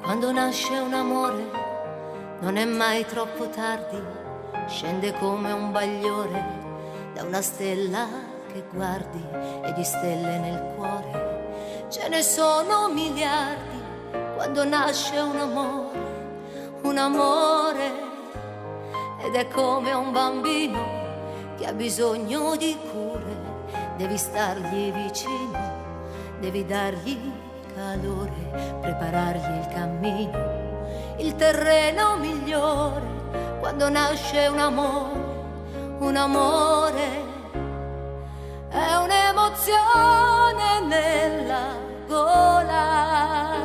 Quando nasce un amore non è mai troppo tardi, scende come un bagliore da una stella che guardi, e di stelle nel cuore ce ne sono miliardi. Quando nasce un amore, ed è come un bambino che ha bisogno di cure, devi stargli vicino, devi dargli calore, preparargli il cammino, il terreno migliore. Quando nasce un amore è un'emozione nella gola.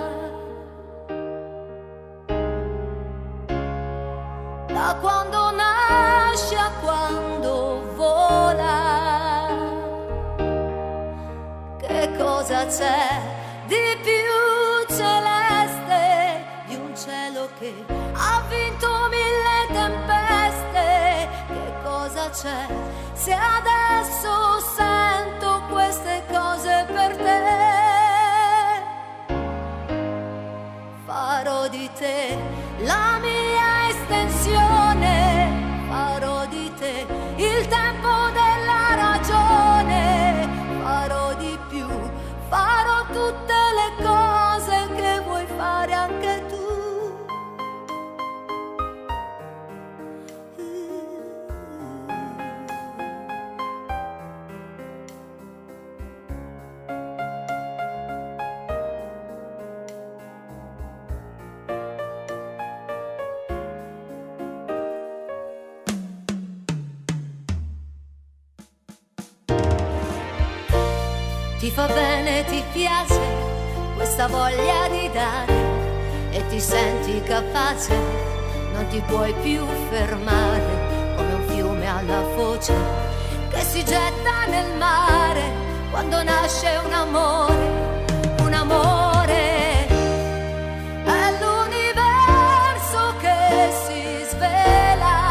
Da quando nasce a quando vola, che cosa c'è di più celeste di un cielo che ha vinto 1000 tempeste? Che cosa c'è se adesso sento queste cose per te? Farò di te la mia estensione, farò di te il tempo della ragione, farò di più, farò tutte le cose che vuoi fare anche tu. Ti fa bene, ti piace questa voglia di dare, e ti senti capace, non ti puoi più fermare, come un fiume alla foce che si getta nel mare. Quando nasce un amore è l'universo che si svela.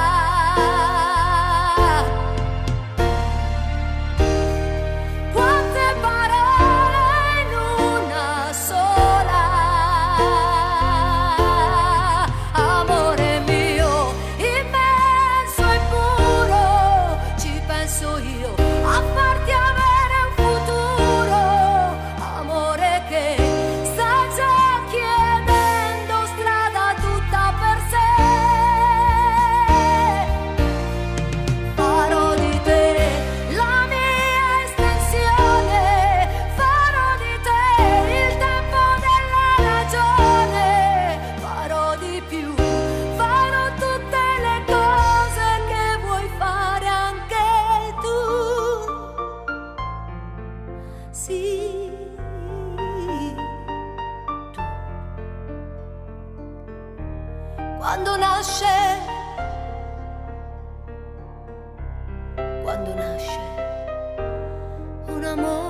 Quando nasce un amore.